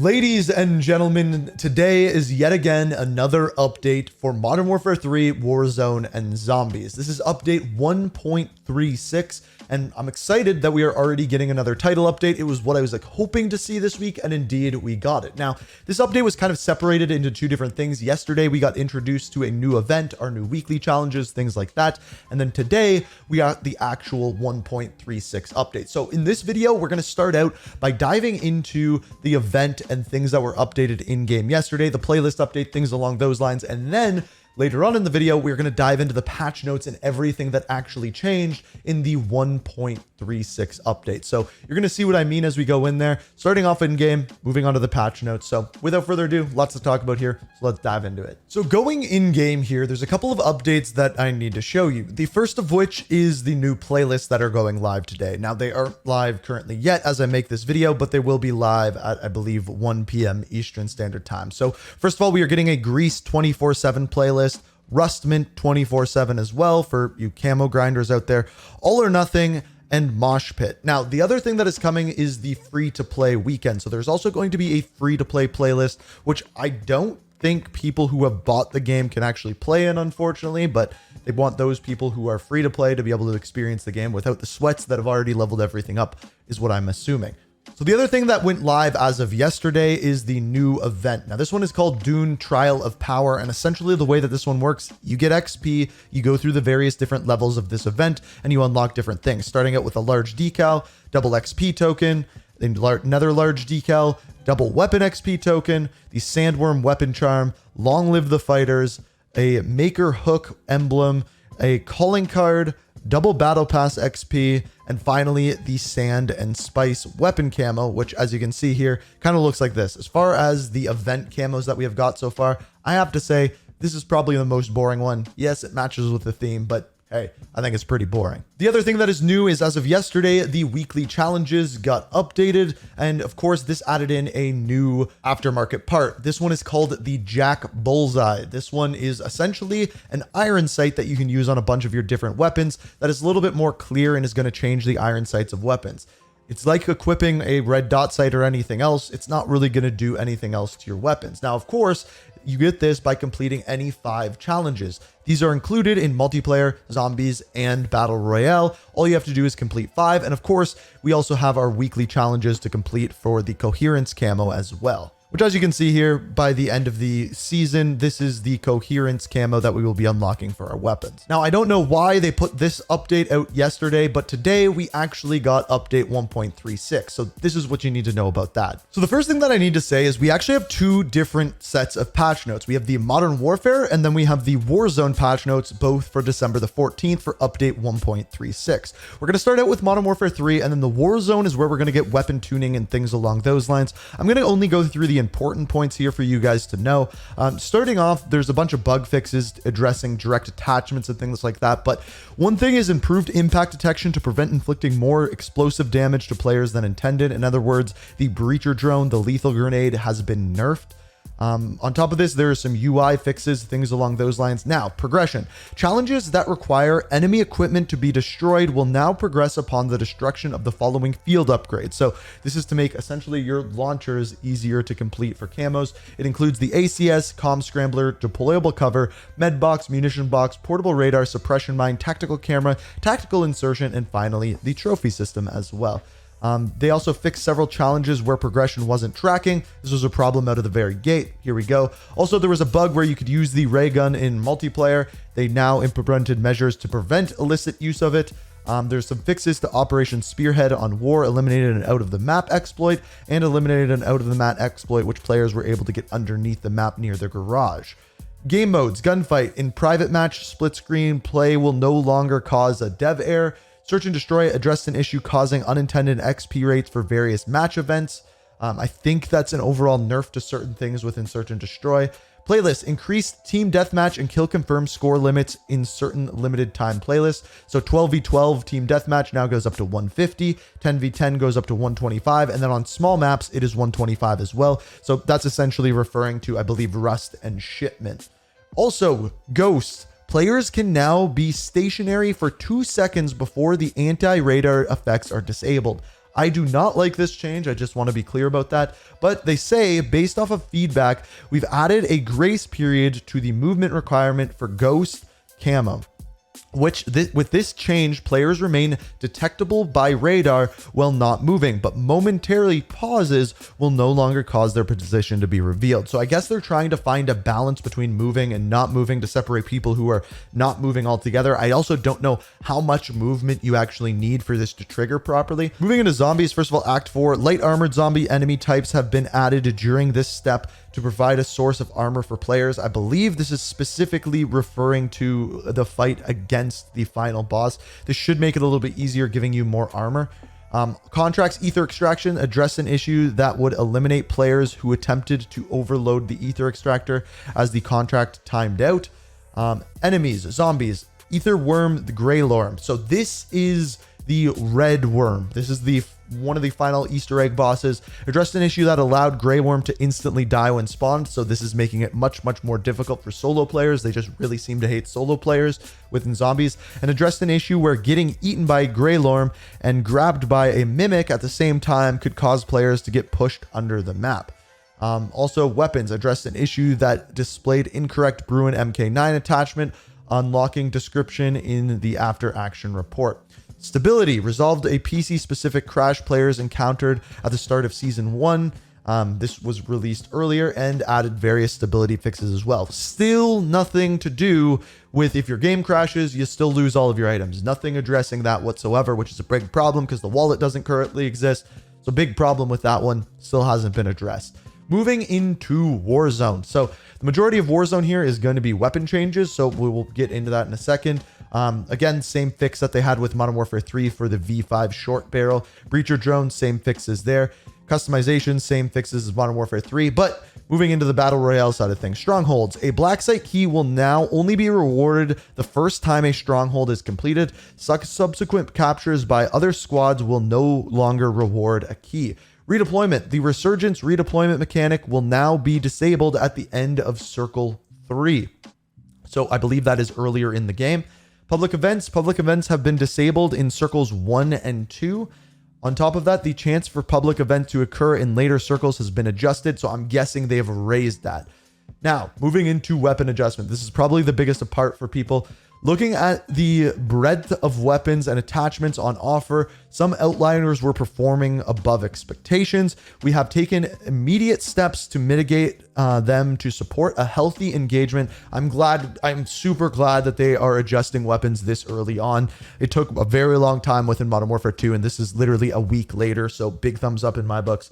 Ladies and gentlemen, today is yet again another update for Modern Warfare 3, Warzone, and Zombies. This is update 1.36, and I'm excited that we are already getting another title update. It was what I was hoping to see this week, and indeed we got it. Now, this update was kind of separated into two different things. Yesterday, we got introduced to a new event, our new weekly challenges, things like that. And then today, we got the actual 1.36 update. So in this video, we're going to start out by diving into the event and things that were updated in-game yesterday, the playlist update, things along those lines. And then later on in the video, we're going to dive into the patch notes and everything that actually changed in the 1.36 update. So you're going to see what I mean as we go in there, starting off in game, moving on to the patch notes. So without further ado, lots to talk about here. So let's dive into it. So going in game here, there's a couple of updates that I need to show you. The first of which is the new playlists that are going live today. Now they aren't live currently yet as I make this video, but they will be live at, I believe, 1 p.m. Eastern Standard Time. So first of all, we are getting a Grease 24/7 playlist, Rustmint 24/7 as well for you camo grinders out there, All or Nothing, and Mosh Pit. Now, the other thing that is coming is the free-to-play weekend. So there's also going to be a free-to-play playlist, which I don't think people who have bought the game can actually play in, unfortunately, but they want those people who are free to play to be able to experience the game without the sweats that have already leveled everything up, is what I'm assuming. So the other thing that went live as of yesterday is the new event. Now this one is called Dune Trial of Power, and essentially the way that this one works, you get XP, you go through the various different levels of this event, and you unlock different things, starting out with a large decal, double XP token, then another large decal, double weapon XP token, the Sandworm weapon charm, Long Live the Fighters, a Maker Hook emblem, a calling card, double battle pass XP, and finally the Sand and Spice weapon camo, which as you can see here kind of looks like this. As far as the event camos that we have got so far, I have to say this is probably the most boring one. Yes, it matches with the theme, but hey, I think it's pretty boring. The other thing that is new is as of yesterday, the weekly challenges got updated. And of course, this added in a new aftermarket part. This one is called the Jack Bullseye. This one is essentially an iron sight that you can use on a bunch of your different weapons that is a little bit more clear and is going to change the iron sights of weapons. It's like equipping a red dot sight or anything else. It's not really going to do anything else to your weapons. Now, of course, you get this by completing any 5 challenges. These are included in multiplayer, zombies, and battle royale. All you have to do is complete 5. And of course, we also have our weekly challenges to complete for the coherence camo as well. Which, as you can see here, by the end of the season, this is the coherence camo that we will be unlocking for our weapons. Now, I don't know why they put this update out yesterday, but today we actually got update 1.36. So this is what you need to know about that. So the first thing that I need to say is we actually have 2 different sets of patch notes. We have the Modern Warfare, and then we have the Warzone patch notes, both for December the 14th for update 1.36. We're going to start out with Modern Warfare 3, and then the Warzone is where we're going to get weapon tuning and things along those lines. I'm going to only go through the important points here for you guys to know. Starting off, there's a bunch of bug fixes addressing direct attachments and things like that. But one thing is improved impact detection to prevent inflicting more explosive damage to players than intended. In other words, the breacher drone, the lethal grenade, has been nerfed. On top of this, there are some UI fixes, things along those lines. Now, progression. Challenges that require enemy equipment to be destroyed will now progress upon the destruction of the following field upgrades. So this is to make essentially your launchers easier to complete for camos. It includes the ACS, comm scrambler, deployable cover, med box, munition box, portable radar, suppression mine, tactical camera, tactical insertion, and finally the trophy system as well. They also fixed several challenges where progression wasn't tracking. This was a problem out of the very gate. Here we go. Also, there was a bug where you could use the ray gun in multiplayer. They now implemented measures to prevent illicit use of it. There's some fixes to Operation Spearhead on War, eliminated an out of the map exploit, and eliminated an out of the map exploit which players were able to get underneath the map near their garage. Game modes, gunfight. In private match, split screen play will no longer cause a dev error. Search and Destroy addressed an issue causing unintended XP rates for various match events. I think that's an overall nerf to certain things within Search and Destroy. Playlist, increased team deathmatch and kill confirm score limits in certain limited time playlists. So 12v12 team deathmatch now goes up to 150, 10v10 goes up to 125, and then on small maps, it is 125 as well. So that's essentially referring to, I believe, Rust and Shipment. Also, Ghosts. Players can now be stationary for 2 seconds before the anti-radar effects are disabled. I do not like this change. I just want to be clear about that. But they say, based off of feedback, we've added a grace period to the movement requirement for Ghost Camo, which with this change, players remain detectable by radar while not moving, but momentarily pauses will no longer cause their position to be revealed. So I guess they're trying to find a balance between moving and not moving to separate people who are not moving altogether. I also don't know how much movement you actually need for this to trigger properly. Moving into zombies, first of all, Act 4, light armored zombie enemy types have been added during this step to provide a source of armor for players. I believe this is specifically referring to the fight against the final boss. This should make it a little bit easier, giving you more armor. Contracts ether extraction address an issue that would eliminate players who attempted to overload the ether extractor as the contract timed out. Enemies, zombies, ether worm, the gray lorm. So this is the red worm. This is the one of the final Easter egg bosses. Addressed an issue that allowed Grey Worm to instantly die when spawned, so this is making it much more difficult for solo players. They just really seem to hate solo players within zombies. And addressed an issue where getting eaten by Grey Worm and grabbed by a mimic at the same time could cause players to get pushed under the map. Also, weapons addressed an issue that displayed incorrect Bruin MK9 attachment, unlocking description in the after action report. Stability resolved a PC-specific crash players encountered at the start of Season 1. This was released earlier and added various stability fixes as well. Still nothing to do with if your game crashes, you still lose all of your items. Nothing addressing that whatsoever, which is a big problem because the wallet doesn't currently exist. So big problem with that one, still hasn't been addressed. Moving into Warzone. So the majority of Warzone here is going to be weapon changes, so we will get into that in a second. Again, same fix that they had with Modern Warfare 3 for the V5 short barrel. Breacher drone, same fixes there. Customization, same fixes as Modern Warfare 3. But moving into the Battle Royale side of things, strongholds. A black site key will now only be rewarded the first time a stronghold is completed. Subsequent captures by other squads will no longer reward a key. Redeployment. The Resurgence redeployment mechanic will now be disabled at the end of Circle 3. So I believe that is earlier in the game. Public events have been disabled in circles 1 and 2. On top of that, the chance for public events to occur in later circles has been adjusted, so I'm guessing they have raised that. Now, moving into weapon adjustment. This is probably the biggest part for people. Looking at the breadth of weapons and attachments on offer, some outliers were performing above expectations. We have taken immediate steps to mitigate them to support a healthy engagement. I'm super glad that they are adjusting weapons this early on. It took a very long time within Modern Warfare 2, and this is literally a week later, so big thumbs up in my books.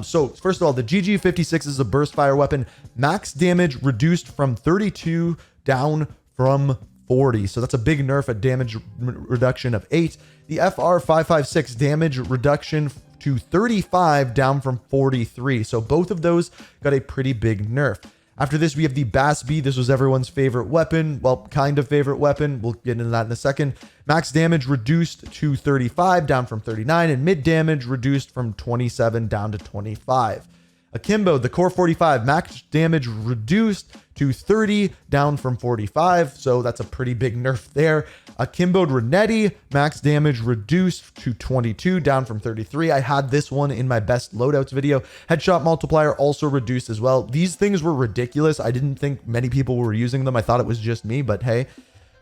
So first of all, the GG56 is a burst fire weapon. Max damage reduced from 32 down from 40. So that's a big nerf, a damage reduction of 8. The FR556 damage reduction to 35 down from 43. So both of those got a pretty big nerf. After this, we have the BAS-B. This was everyone's favorite weapon. Well, kind of favorite weapon. We'll get into that in a second. Max damage reduced to 35 down from 39, and mid damage reduced from 27 down to 25. Akimbo, the Core 45, max damage reduced to 30 down from 45, so that's a pretty big nerf there. Akimbo Renetti, max damage reduced to 22 down from 33. I had this one in my best loadouts video. Headshot multiplier also reduced as well. These things were ridiculous. I didn't think many people were using them. I thought it was just me, but hey.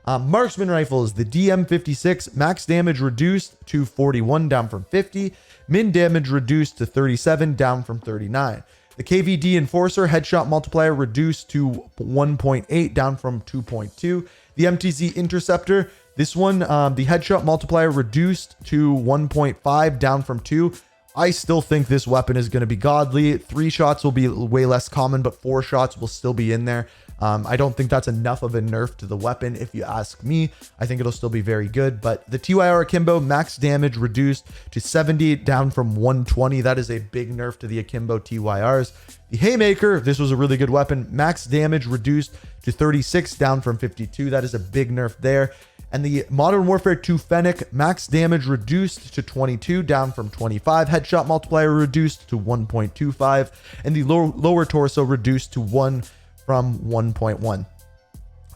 Marksman rifles, the DM56, max damage reduced to 41 down from 50. Min damage reduced to 37 down from 39. The KVD Enforcer headshot multiplier reduced to 1.8 down from 2.2. The MTZ Interceptor, this one, the headshot multiplier reduced to 1.5 down from 2. I still think this weapon is going to be godly. 3 shots will be way less common, but 4 shots will still be in there. I don't think that's enough of a nerf to the weapon, if you ask me. I think it'll still be very good, but the TYR Akimbo max damage reduced to 70 down from 120. That is a big nerf to the Akimbo TYRs. The Haymaker, this was a really good weapon. Max damage reduced to 36 down from 52. That is a big nerf there. And the Modern Warfare 2 Fennec, max damage reduced to 22 down from 25. Headshot multiplier reduced to 1.25. And the lower torso reduced to 1 from 1.1.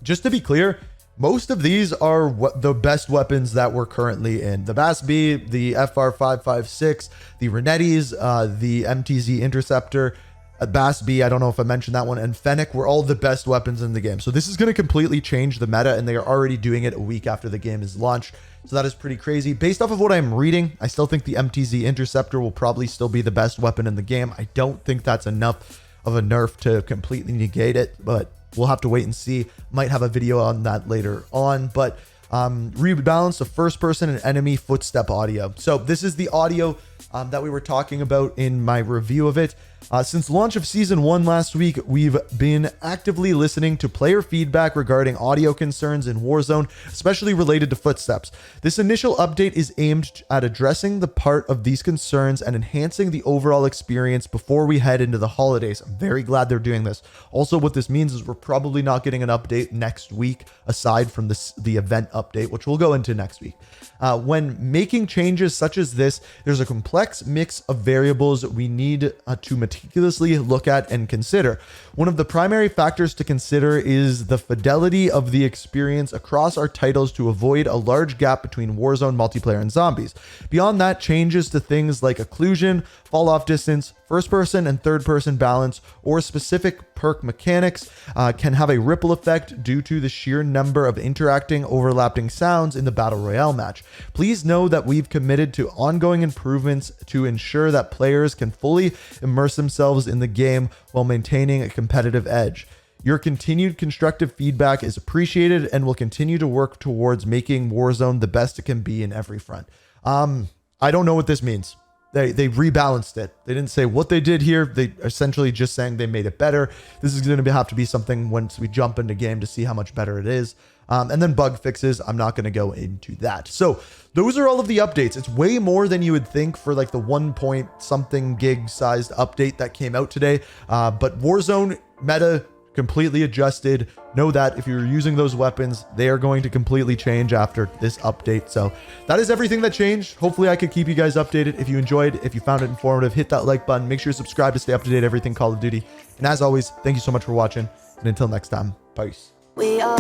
Just to be clear, most of these are the best weapons that we're currently in. The BAS-B, the FR556, the Renettis, the MTZ Interceptor, BAS-B, I don't know if I mentioned that one, and Fennec were all the best weapons in the game. So this is going to completely change the meta, and they are already doing it a week after the game is launched. So that is pretty crazy. Based off of what I'm reading, I still think the MTZ Interceptor will probably still be the best weapon in the game. I don't think that's enough of a nerf to completely negate it, but we'll have to wait and see. Might have a video on that later on, but rebalance of first person and enemy footstep audio. So this is the audio that we were talking about in my review of it. Since launch of Season 1 last week, we've been actively listening to player feedback regarding audio concerns in Warzone, especially related to footsteps. This initial update is aimed at addressing the part of these concerns and enhancing the overall experience before we head into the holidays. I'm very glad they're doing this. Also, what this means is we're probably not getting an update next week, aside from the event update, which we'll go into next week. When making changes such as this, there's a complex mix of variables we need to meticulously look at and consider. One of the primary factors to consider is the fidelity of the experience across our titles to avoid a large gap between Warzone multiplayer and zombies. Beyond that, changes to things like occlusion, fall off distance, first person and third person balance, or specific perk mechanics can have a ripple effect due to the sheer number of interacting, overlapping sounds in the Battle Royale match. Please know that we've committed to ongoing improvements to ensure that players can fully immerse themselves in the game while maintaining a competitive edge. Your continued constructive feedback is appreciated and will continue to work towards making Warzone the best it can be in every front. I don't know what this means. They rebalanced it. They didn't say what they did here. They essentially just saying they made it better. This is going to have to be something once we jump into game to see how much better it is. And then bug fixes, I'm not going to go into that. So those are all of the updates. It's way more than you would think for like the 1 point something gig sized update that came out today. But Warzone meta completely adjusted. Know that if you're using those weapons, they are going to completely change after this update. So that is everything that changed. Hopefully I could keep you guys updated. If you enjoyed, if you found it informative, hit that like button. Make sure you subscribe to stay up to date everything Call of Duty. And as always, thank you so much for watching. And until next time, peace. We are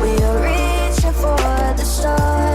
reaching for the stars.